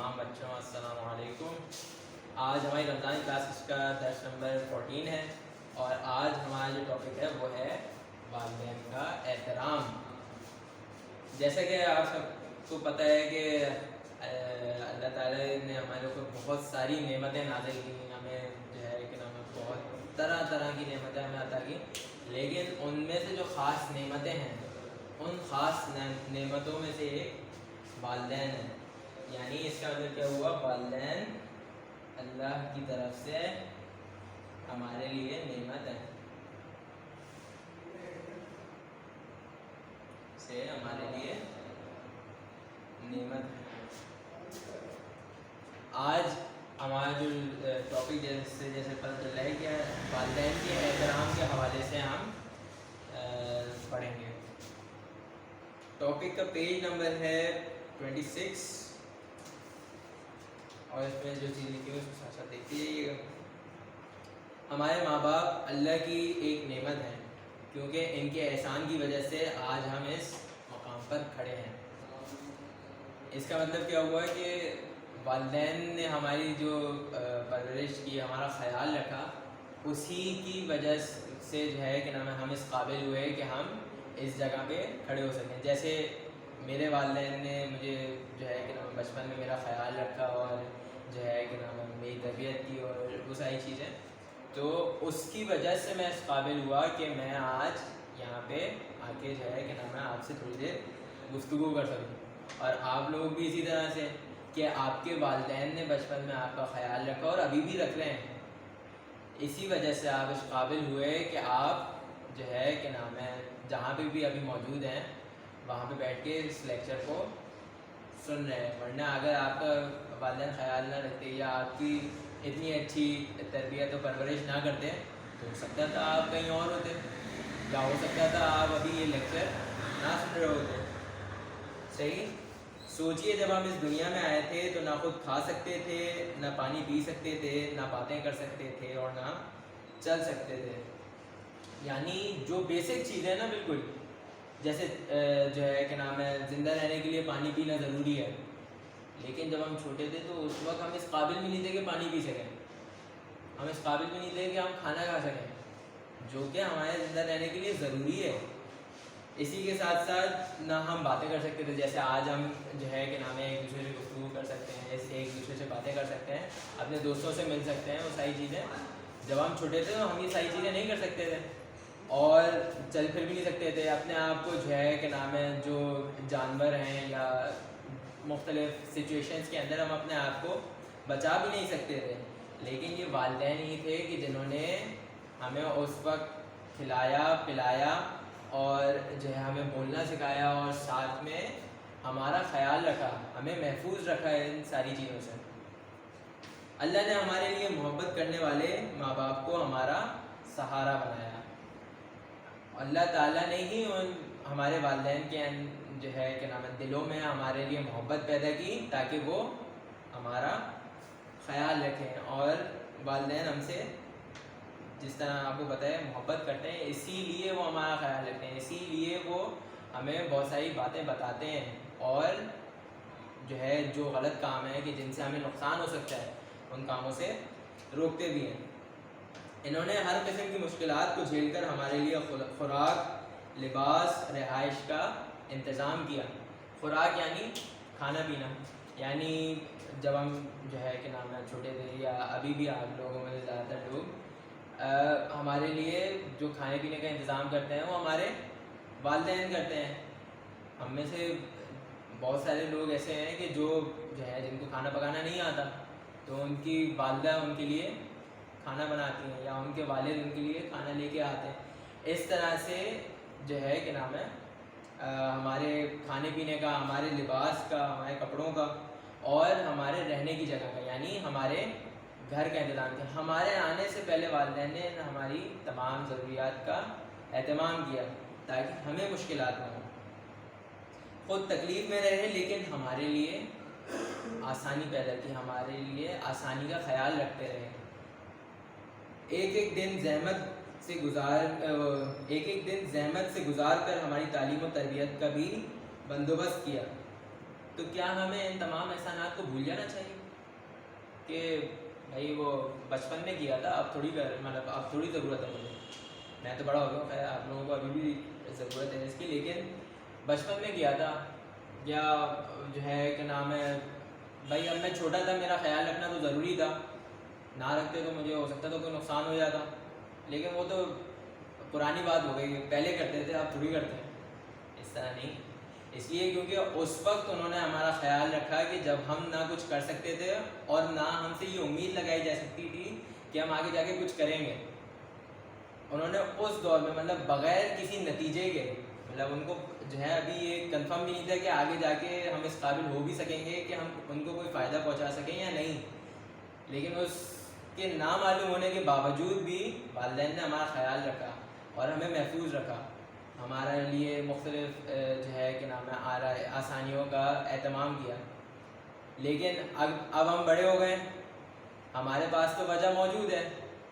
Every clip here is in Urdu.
تمام بچوں السلام علیکم۔ آج ہماری رمضان کلاس کا درس نمبر 14 ہے اور آج ہمارا جو ٹاپک ہے وہ ہے والدین کا احترام۔ جیسا کہ آپ سب کو پتہ ہے کہ اللہ تعالیٰ نے ہمارے اوپر بہت ساری نعمتیں نازل کی، ہمیں جو ہے کہ بہت طرح طرح کی نعمتیں ہمیں عطا کی، لیکن ان میں سے جو خاص نعمتیں ہیں ان خاص نعمتوں میں سے ایک والدین ہیں۔ یعنی اس کا مطلب کیا ہوا؟ والدین اللہ کی طرف سے ہمارے لیے نعمت ہے، ہمارے لیے نعمت ہے۔ آج ہمارا جو ٹاپک جیسے پتہ چل رہا ہے کہ والدین کے احترام کے حوالے سے ہم پڑھیں گے۔ ٹاپک کا پیج نمبر ہے 26 اور اس میں جو چیز لکھی ہے اس کو ساتھ ساتھ دیکھتے جائیے گا۔ ہمارے ماں باپ اللہ کی ایک نعمت ہے، کیونکہ ان کے احسان کی وجہ سے آج ہم اس مقام پر کھڑے ہیں۔ اس کا مطلب کیا ہوا کہ والدین نے ہماری جو پرورش کی، ہمارا خیال رکھا، اسی کی وجہ سے جو ہے کہ ہم اس قابل ہوئے کہ ہم اس جگہ پہ کھڑے ہو سکیں۔ جیسے میرے والدین نے مجھے جو ہے کہ بچپن میں میرا خیال رکھا اور جو ہے کہ میری تربیت کی اور وہ ساری چیزیں، تو اس کی وجہ سے میں اس قابل ہوا کہ میں آج یہاں پہ آ کے جو ہے کہ میں آپ سے تھوڑی دیر گفتگو کر سکوں۔ اور آپ لوگ بھی اسی طرح سے کہ آپ کے والدین نے بچپن میں آپ کا خیال رکھا اور ابھی بھی رکھ رہے ہیں، اسی وجہ سے آپ اس قابل ہوئے کہ آپ جو ہے کہ جہاں پہ بھی ابھی موجود ہیں وہاں پہ بیٹھ کے اس لیکچر کو سن رہے ہیں۔ ورنہ اگر آپ کا والدین خیال نہ رکھتے یا آپ کی اتنی اچھی تربیت و پرورش نہ کرتے تو ہو سکتا تھا آپ کہیں اور ہوتے، یا ہو سکتا تھا آپ ابھی یہ لیکچر نہ سن رہے ہوتے۔ صحیح سوچئے، جب ہم اس دنیا میں آئے تھے تو نہ خود کھا سکتے تھے، نہ پانی پی سکتے تھے، نہ باتیں کر سکتے تھے اور نہ چل سکتے تھے۔ یعنی جو بیسک چیز ہے نا، بالکل جیسے جو ہے کہ زندہ رہنے کے لیے پانی پینا ضروری ہے، لیکن جب ہم چھوٹے تھے تو اس وقت ہم اس قابل بھی نہیں تھے کہ پانی پی سکیں، ہم اس قابل بھی نہیں تھے کہ ہم کھانا کھا سکیں، جو کہ ہمارے زندہ رہنے کے لیے ضروری ہے۔ اسی کے ساتھ ساتھ نہ ہم باتیں کر سکتے تھے، جیسے آج ہم جو ہے کہ ایک دوسرے سے گفتگو کر سکتے ہیں، ایک دوسرے سے باتیں کر سکتے ہیں، اپنے دوستوں سے مل سکتے ہیں، وہ ساری چیزیں جب ہم چھوٹے تھے تو ہم یہ ساری چیزیں نہیں کر سکتے تھے اور چل پھر بھی نہیں سکتے تھے۔ اپنے آپ کو جو ہے کہ جو جانور ہیں یا مختلف سچویشنز کے اندر ہم اپنے آپ کو بچا بھی نہیں سکتے تھے، لیکن یہ والدین ہی تھے کہ جنہوں نے ہمیں اس وقت کھلایا پلایا اور جو ہے ہمیں بولنا سکھایا اور ساتھ میں ہمارا خیال رکھا، ہمیں محفوظ رکھا ہے ان ساری چیزوں سے۔ اللہ نے ہمارے لیے محبت کرنے والے ماں باپ کو ہمارا سہارا بنایا۔ اللہ تعالیٰ نے ہی ہمارے والدین کے جو ہے کہ دلوں میں ہمارے لیے محبت پیدا کی تاکہ وہ ہمارا خیال رکھیں، اور والدین ہم سے جس طرح آپ کو پتہ ہے محبت کرتے ہیں، اسی لیے وہ ہمارا خیال رکھتے ہیں، اسی لیے وہ ہمیں بہت ساری باتیں بتاتے ہیں اور جو ہے جو غلط کام ہے کہ جن سے ہمیں نقصان ہو سکتا ہے ان کاموں سے روکتے بھی ہیں۔ انہوں نے ہر قسم کی مشکلات کو جھیل کر ہمارے لیے خوراک، لباس، رہائش کا انتظام کیا۔ خوراک یعنی کھانا پینا، یعنی جب ہم جو ہے کہ چھوٹے تھے یا ابھی بھی آپ لوگوں میں زیادہ تر لوگ ہمارے لیے جو کھانے پینے کا انتظام کرتے ہیں وہ ہمارے والدین کرتے ہیں۔ ہم میں سے بہت سارے لوگ ایسے ہیں کہ جو ہے جن کو کھانا پکانا نہیں آتا، تو ان کی والدہ ان کے لیے کھانا بناتی ہیں یا ان کے والد ان کے لیے کھانا لے کے آتے ہیں۔ اس طرح سے جو ہے کہ ہمارے کھانے پینے کا، ہمارے لباس کا، ہمارے کپڑوں کا اور ہمارے رہنے کی جگہ کا، یعنی ہمارے گھر کا انتظام کیا۔ ہمارے آنے سے پہلے والدین نے ہماری تمام ضروریات کا اہتمام کیا تاکہ ہمیں مشکلات نہ ہوں، خود تکلیف میں رہے لیکن ہمارے لیے آسانی پیدا کی، ہمارے لیے آسانی کا خیال رکھتے رہے۔ ایک ایک دن زحمت سے گزار کر ہماری تعلیم و تربیت کا بھی بندوبست کیا۔ تو کیا ہمیں ان تمام احسانات کو بھول جانا چاہیے کہ بھائی وہ بچپن میں کیا تھا، اب تھوڑی مطلب اب تھوڑی ضرورت ہے مجھے، میں تو بڑا ہو گیا ہوں، خیر آپ لوگوں کو ابھی بھی ضرورت ہے اس کی، لیکن بچپن میں کیا تھا، یا جو ہے کہ نام ہے بھائی اب میں چھوٹا تھا، میرا خیال رکھنا تو ضروری تھا، نہ رکھتے تو مجھے ہو سکتا تو کوئی نقصان ہو جاتا، لیکن وہ تو پرانی بات ہو گئی، پہلے کرتے تھے اب تھوڑی کرتے ہیں، اس طرح نہیں، اس لیے کیونکہ اس وقت انہوں نے ہمارا خیال رکھا کہ جب ہم نہ کچھ کر سکتے تھے اور نہ ہم سے یہ امید لگائی جا سکتی تھی کہ ہم آگے جا کے کچھ کریں گے، انہوں نے اس دور میں مطلب بغیر کسی نتیجے کے، مطلب ان کو جو ہے ابھی یہ کنفرم بھی نہیں تھا کہ آگے جا کے ہم اس قابل ہو بھی سکیں گے کہ ہم ان کو کوئی فائدہ پہنچا سکیں یا نہیں، لیکن اس کے نہ معلوم ہونے کے باوجود بھی والدین نے ہمارا خیال رکھا اور ہمیں محفوظ رکھا، ہمارے لیے مختلف جو ہے کہ نام ہے آسانیوں کا اہتمام کیا، لیکن اب ہم بڑے ہو گئے، ہمارے پاس تو وجہ موجود ہے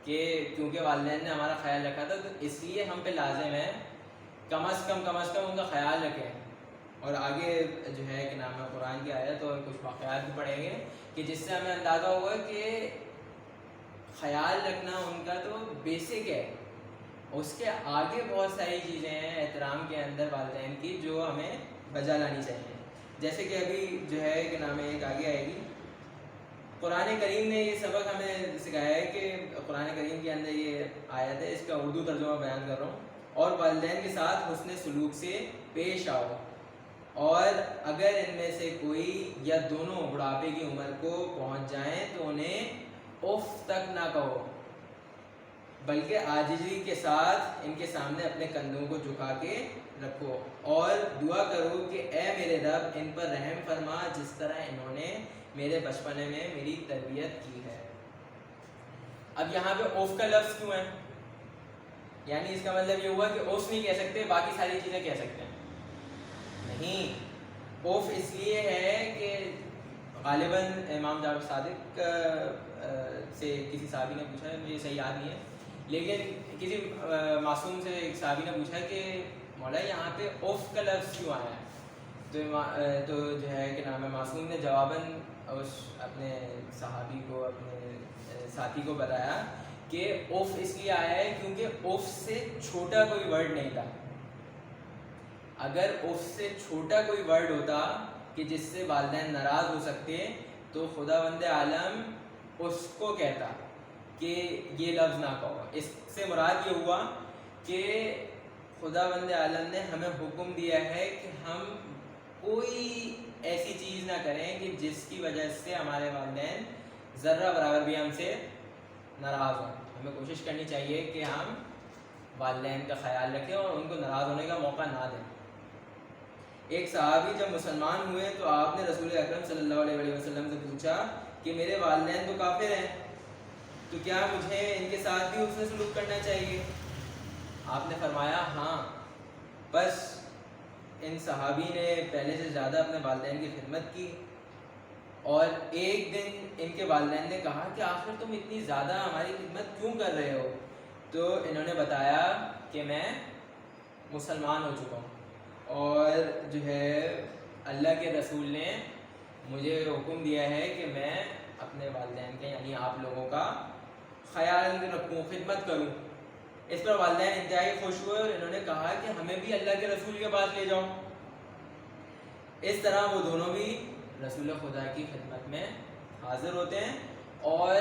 کہ کیونکہ والدین نے ہمارا خیال رکھا تھا، تو اس لیے ہم پہ لازم ہے کم از کم ان کا خیال رکھیں، اور آگے جو ہے کہ نام ہے قرآن کی آیت اور کچھ واقعات بھی پڑھیں گے کہ جس سے ہمیں اندازہ ہوگا کہ خیال رکھنا ان کا تو بیسک ہے، اس کے آگے بہت ساری چیزیں ہیں احترام کے اندر والدین کی جو ہمیں بجا لانی چاہیے، جیسے کہ ابھی جو ہے کہ نام ایک آگے آئے گی، قرآن کریم نے یہ سبق ہمیں سکھایا ہے کہ قرآن کریم کے اندر یہ آیت ہے، اس کا اردو ترجمہ بیان کر رہا ہوں، اور والدین کے ساتھ حسن سلوک سے پیش آؤ، اور اگر ان میں سے کوئی یا دونوں بڑھاپے کی عمر کو پہنچ جائیں تو انہیں اف تک نہ کہو، بلکہ عاجزی کے ساتھ ان کے سامنے اپنے کندھوں کو جھکا کے رکھو، اور دعا کرو کہ اے میرے رب ان پر رحم فرما جس طرح انہوں نے میرے بچپنے میں میری تربیت کی ہے۔ اب یہاں پہ اوف کا لفظ کیوں ہے؟ یعنی اس کا مطلب یہ ہوا کہ اوف نہیں کہہ سکتے، باقی ساری چیزیں کہہ سکتے ہیں؟ نہیں، اوف اس لیے ہے کہ غالباً امام جعفر صادق سے کسی صحابی نے پوچھا ہے، مجھے صحیح یاد نہیں ہے، لیکن کسی معصوم سے ایک صحابی نے پوچھا کہ مولا یہاں پہ اوف کا لفظ کیوں آیا ہے؟ تو جو ہے کہ نام ہے معصوم نے جواباً اس اپنے صحابی کو، اپنے ساتھی کو بتایا کہ اوف اس لیے آیا ہے کیونکہ اوف سے چھوٹا کوئی ورڈ نہیں تھا، اگر اوف سے چھوٹا کوئی ورڈ ہوتا کہ جس سے والدین ناراض ہو سکتے تو خداوند عالم اس کو کہتا کہ یہ لفظ نہ کہو، اس سے مراد یہ ہوا کہ خداوند عالم نے ہمیں حکم دیا ہے کہ ہم کوئی ایسی چیز نہ کریں کہ جس کی وجہ سے ہمارے والدین ذرہ برابر بھی ہم سے ناراض ہوں، ہمیں کوشش کرنی چاہیے کہ ہم والدین کا خیال رکھیں اور ان کو ناراض ہونے کا موقع نہ دیں۔ ایک صحابی جب مسلمان ہوئے تو آپ نے رسول اکرم صلی اللہ علیہ وسلم سے پوچھا کہ میرے والدین تو کافر ہیں، تو کیا مجھے ان کے ساتھ بھی حسن سلوک کرنا چاہیے؟ آپ نے فرمایا ہاں، بس ان صحابی نے پہلے سے زیادہ اپنے والدین کی خدمت کی، اور ایک دن ان کے والدین نے کہا کہ آخر تم اتنی زیادہ ہماری خدمت کیوں کر رہے ہو؟ تو انہوں نے بتایا کہ میں مسلمان ہو چکا ہوں، اور جو ہے اللہ کے رسول نے مجھے حکم دیا ہے کہ میں اپنے والدین کے یعنی آپ لوگوں کا خیال رکھوں، خدمت کروں۔ اس پر والدین انتہائی خوش ہوئے اور انہوں نے کہا کہ ہمیں بھی اللہ کے رسول کے پاس لے جاؤ۔ اس طرح وہ دونوں بھی رسول خدا کی خدمت میں حاضر ہوتے ہیں اور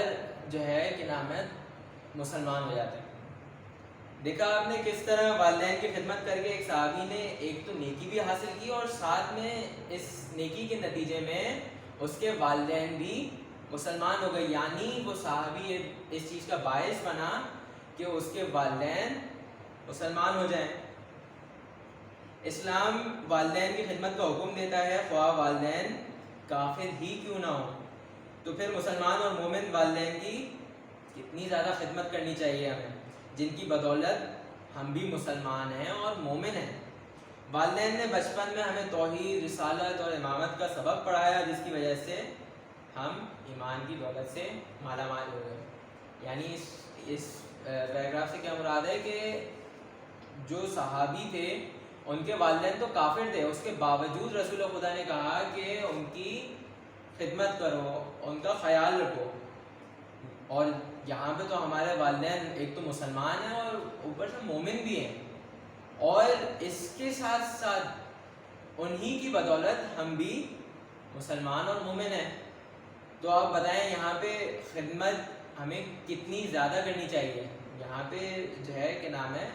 جو ہے کہ نام ہے مسلمان ہو جاتے ہیں۔ دیکھا آپ نے کس طرح والدین کی خدمت کر کے ایک صحابی نے ایک تو نیکی بھی حاصل کی اور ساتھ میں اس نیکی کے نتیجے میں اس کے والدین بھی مسلمان ہو گئے، یعنی وہ صحابی اس چیز کا باعث بنا کہ اس کے والدین مسلمان ہو جائیں۔ اسلام والدین کی خدمت کا حکم دیتا ہے، خواہ والدین کافر ہی کیوں نہ ہوں، تو پھر مسلمان اور مومن والدین کی کتنی زیادہ خدمت کرنی چاہیے ہمیں، جن کی بدولت ہم بھی مسلمان ہیں اور مومن ہیں۔ والدین نے بچپن میں ہمیں توحید، رسالت اور امامت کا سبق پڑھایا، جس کی وجہ سے ہم ایمان کی دولت سے مالا مال ہو گئے۔ یعنی اس پیراگراف سے کیا مراد ہے کہ جو صحابی تھے ان کے والدین تو کافر تھے، اس کے باوجود رسول خدا نے کہا کہ ان کی خدمت کرو، ان کا خیال رکھو. اور یہاں پہ تو ہمارے والدین ایک تو مسلمان ہیں اور اوپر سے مومن بھی ہیں، اور اس کے ساتھ ساتھ انہی کی بدولت ہم بھی مسلمان اور مومن ہیں. تو آپ بتائیں یہاں پہ خدمت ہمیں کتنی زیادہ کرنی چاہیے. یہاں پہ جو ہے کہ نام ہے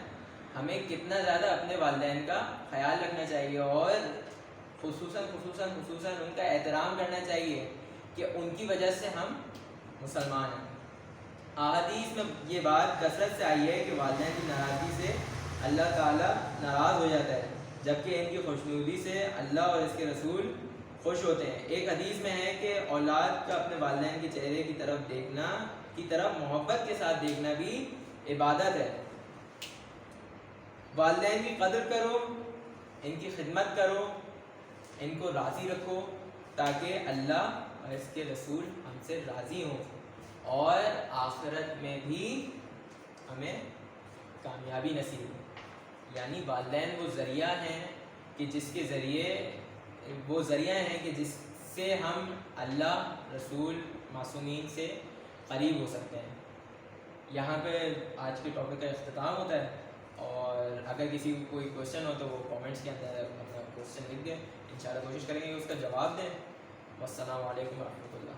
ہمیں کتنا زیادہ اپنے والدین کا خیال رکھنا چاہیے، اور خصوصاً ان کا احترام کرنا چاہیے کہ ان کی وجہ سے ہم مسلمان ہیں. احادیث میں یہ بات کثرت سے آئی ہے کہ والدین کی ناراضگی سے اللہ تعالیٰ ناراض ہو جاتا ہے، جبکہ ان کی خوشنودی سے اللہ اور اس کے رسول خوش ہوتے ہیں. ایک حدیث میں ہے کہ اولاد کا اپنے والدین کے چہرے کی طرف محبت کے ساتھ دیکھنا بھی عبادت ہے. والدین کی قدر کرو، ان کی خدمت کرو، ان کو راضی رکھو تاکہ اللہ اور اس کے رسول ہم سے راضی ہوں، اور آخرت میں بھی ہمیں کامیابی نصیب ہو. یعنی والدین وہ ذریعہ ہیں کہ جس سے ہم اللہ، رسول، معصومین سے قریب ہو سکتے ہیں. یہاں پہ آج کے ٹاپک کا اختتام ہوتا ہے، اور اگر کسی کو کوئی کویشچن ہو تو وہ کامنٹس کے اندر اپنا کویشچن لکھ دیں، انشاءاللہ کوشش کریں گے کہ اس کا جواب دیں. والسلام علیکم ورحمۃ اللہ.